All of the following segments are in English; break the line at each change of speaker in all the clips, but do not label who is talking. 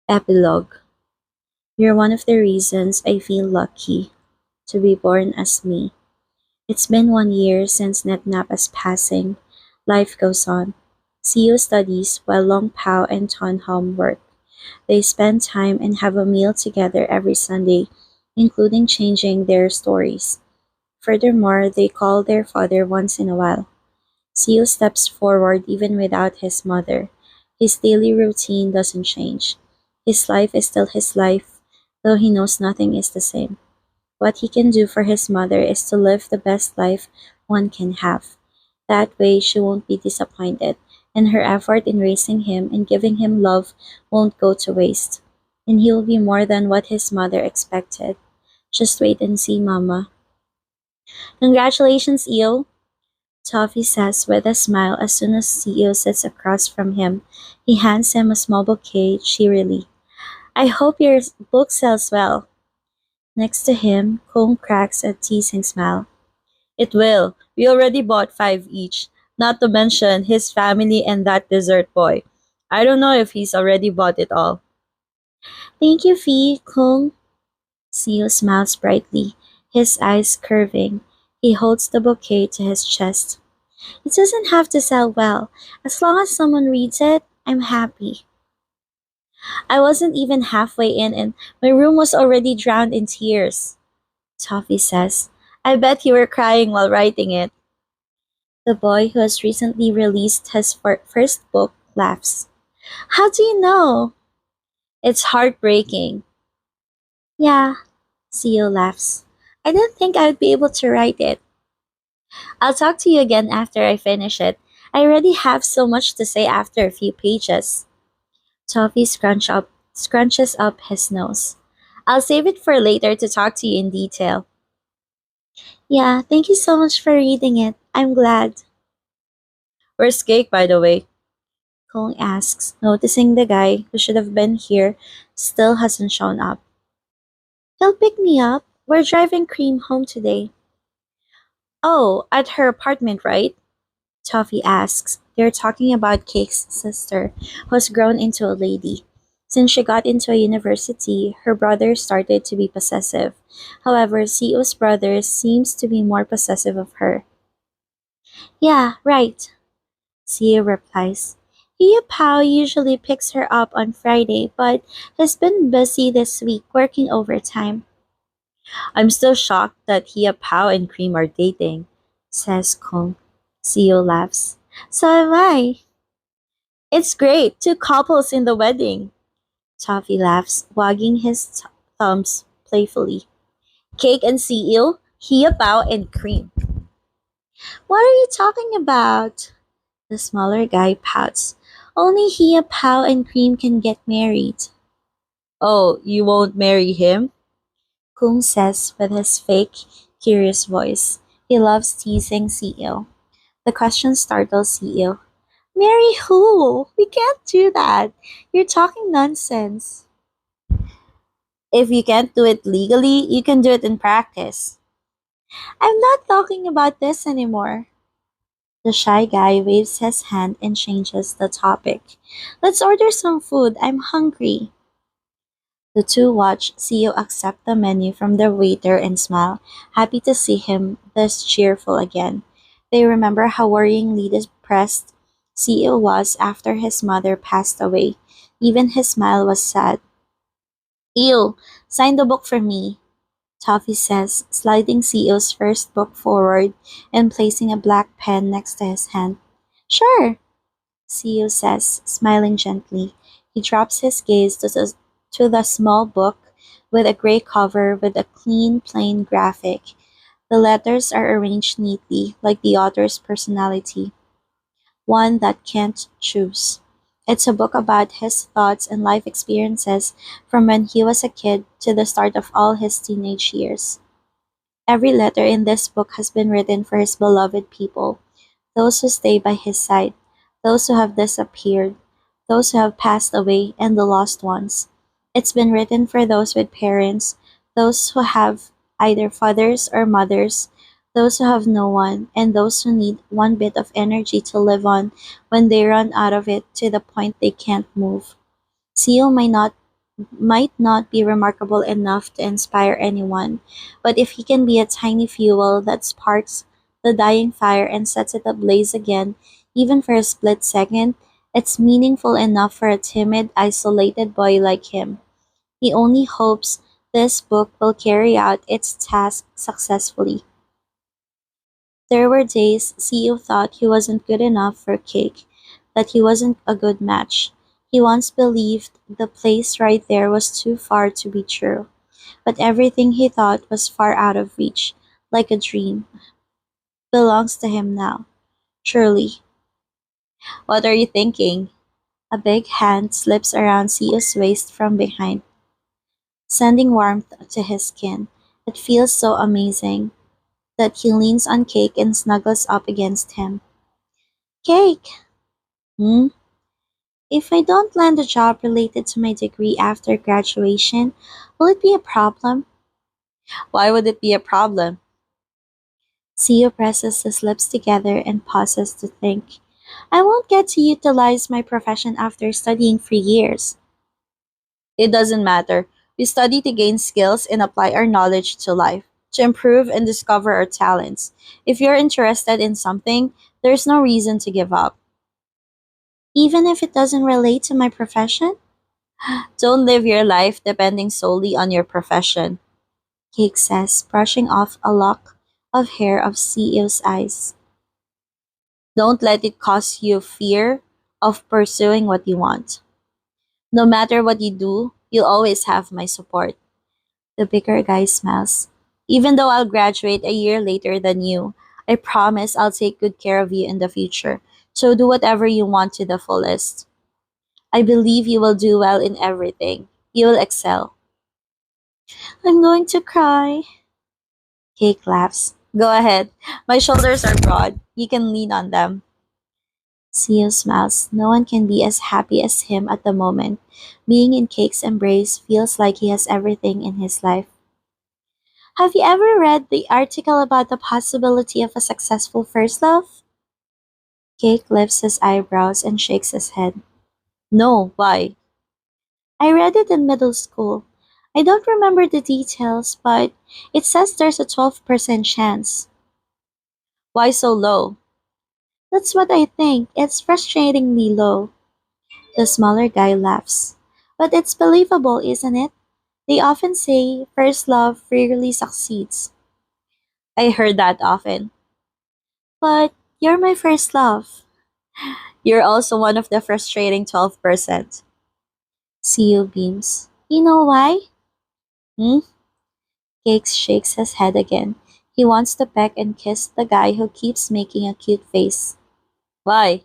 Epilogue. You're one of the reasons I feel lucky to be born as me. It's been 1 year since Netnapa's passing. Life goes on. CEO studies while Long Pao and Tonham work. They spend time and have a meal together every Sunday, including changing their stories. Furthermore, they call their father once in a while. CEO steps forward even without his mother. His daily routine doesn't change. His life is still his life, though he knows nothing is the same. What he can do for his mother is to live the best life one can have. That way she won't be disappointed, and her effort in raising him and giving him love won't go to waste. And he will be more than what his mother expected. Just wait and see, Mama. Congratulations, Eo, Toffee says with a smile as soon as CEO sits across from him. He hands him a small bouquet cheerily. I hope your book sells well. Next to him, Kong cracks a teasing smile. It will. We already bought 5 each. Not to mention his family and that dessert boy. I don't know if he's already bought it all. Thank you, Fee, Kong. CEO smiles brightly, his eyes curving. He holds the bouquet to his chest. It doesn't have to sell well. As long as someone reads it, I'm happy. I wasn't even halfway in and my room was already drowned in tears. Toffee says, I bet you were crying while writing it. The boy who has recently released his first book laughs. How do you know? It's heartbreaking. Yeah, CEO laughs. I didn't think I would be able to write it. I'll talk to you again after I finish it. I already have so much to say after a few pages. Toffee scrunches up his nose. I'll save it for later to talk to you in detail. Yeah, thank you so much for reading it. I'm glad. Where's Cake, by the way? Kong asks, noticing the guy who should have been here still hasn't shown up. He'll pick me up. We're driving Cream home today. Oh, at her apartment, right? Toffee asks. They're talking about Cake's sister, who's grown into a lady. Since she got into a university, her brother started to be possessive. However, CEO's brother seems to be more possessive of her. Yeah, right, CEO replies. Hiya Pao usually picks her up on Friday, but has been busy this week working overtime. I'm still shocked that Hiya Pao and Cream are dating, says Kong. CEO laughs. So am I. It's great, two couples in the wedding. Toffee laughs, wagging his thumbs playfully. Cake and CEO, Hiya Pao and Cream. What are you talking about? The smaller guy pouts. Only Hiya Pao and Cream can get married. Oh, you won't marry him? Kung says with his fake, curious voice. He loves teasing CEO. The question startles CEO. Marry who? We can't do that. You're talking nonsense. If you can't do it legally, you can do it in practice. I'm not talking about this anymore. The shy guy waves his hand and changes the topic. Let's order some food. I'm hungry. The two watch CEO accept the menu from the waiter and smile, happy to see him this cheerful again. They remember how worryingly depressed CEO was after his mother passed away. Even his smile was sad. Ew, sign the book for me, Toffee says, sliding CEO's first book forward and placing a black pen next to his hand. Sure, CEO says, smiling gently. He drops his gaze to the small book with a gray cover with a clean, plain graphic. The letters are arranged neatly, like the author's personality, one that can't choose. It's a book about his thoughts and life experiences from when he was a kid to the start of all his teenage years. Every letter in this book has been written for his beloved people, those who stay by his side, those who have disappeared, those who have passed away, and the lost ones. It's been written for those with parents, those who have either fathers or mothers, those who have no one, and those who need one bit of energy to live on when they run out of it to the point they can't move. Seal may not might not be remarkable enough to inspire anyone, but if he can be a tiny fuel that sparks the dying fire and sets it ablaze again, even for a split second, it's meaningful enough for a timid, isolated boy like him. He only hopes this book will carry out its task successfully. There were days CEO thought he wasn't good enough for Cake, that he wasn't a good match. He once believed the place right there was too far to be true, but everything he thought was far out of reach, like a dream, belongs to him now. Surely. What are you thinking? A big hand slips around CEO's waist from behind, sending warmth to his skin. It feels so amazing that he leans on Cake and snuggles up against him. Cake! Hmm? If I don't land a job related to my degree after graduation, will it be a problem? Why would it be a problem? Sio presses his lips together and pauses to think. I won't get to utilize my profession after studying for years. It doesn't matter. We study to gain skills and apply our knowledge to life, to improve and discover our talents. If you're interested in something, there's no reason to give up. Even if it doesn't relate to my profession? Don't live your life depending solely on your profession, Cake says, brushing off a lock of hair of CEO's eyes. Don't let it cause you fear of pursuing what you want. No matter what you do, you'll always have my support. The bigger guy smiles. Even though I'll graduate a year later than you, I promise I'll take good care of you in the future. So do whatever you want to the fullest. I believe you will do well in everything. You will excel. I'm going to cry. Cake laughs. Go ahead. My shoulders are broad. You can lean on them. Seo smiles. No one can be as happy as him at the moment. Being in Cake's embrace feels like he has everything in his life. Have you ever read the article about the possibility of a successful first love? Cake lifts his eyebrows and shakes his head. No, why? I read it in middle school. I don't remember the details, but it says there's a 12% chance. Why so low? That's what I think. It's frustratingly low. The smaller guy laughs. But it's believable, isn't it? They often say first love rarely succeeds. I heard that often. But you're my first love. You're also one of the frustrating 12%. CEO beams. You know why? Hmm? Cakes shakes his head again. He wants to peck and kiss the guy who keeps making a cute face. Why?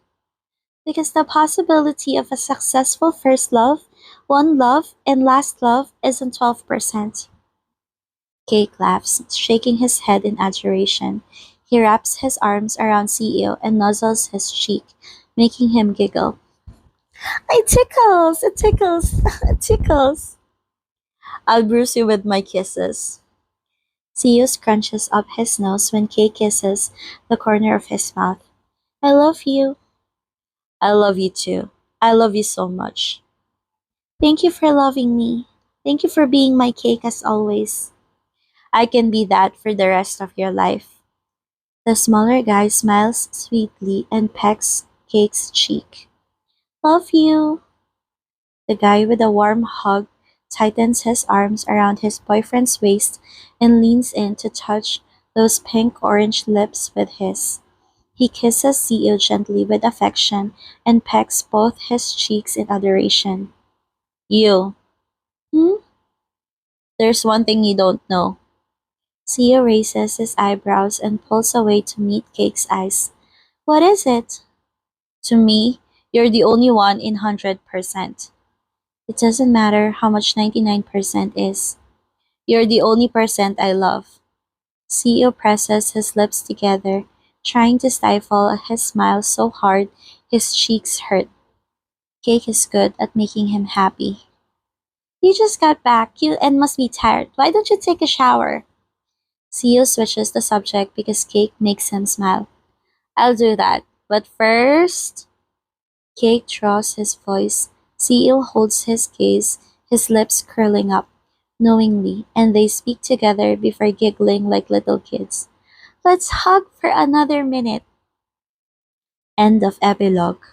Because the possibility of a successful first love, one love, and last love isn't 12%. Cake laughs, shaking his head in adoration. He wraps his arms around CEO and nuzzles his cheek, making him giggle. It tickles! It tickles! It tickles! I'll bruise you with my kisses. CEO scrunches up his nose when Cake kisses the corner of his mouth. I love you. I love you too. I love you so much. Thank you for loving me. Thank you for being my Cake as always. I can be that for the rest of your life. The smaller guy smiles sweetly and pecks Cake's cheek. Love you. The guy with a warm hug tightens his arms around his boyfriend's waist and leans in to touch those pink-orange lips with his. He kisses CEO gently with affection and pecks both his cheeks in adoration. You. Hmm? There's one thing you don't know. CEO raises his eyebrows and pulls away to meet Cake's eyes. What is it? To me, you're the only one in 100%. It doesn't matter how much 99% is. You're the only percent I love. CEO presses his lips together, trying to stifle his smile so hard his cheeks hurt. Cake is good at making him happy. You just got back, you and must be tired. Why don't you take a shower? CEO switches the subject because Cake makes him smile. I'll do that. But first, Cake draws his voice. CEO holds his gaze, his lips curling up knowingly, and they speak together before giggling like little kids. Let's hug for another minute. End of epilogue.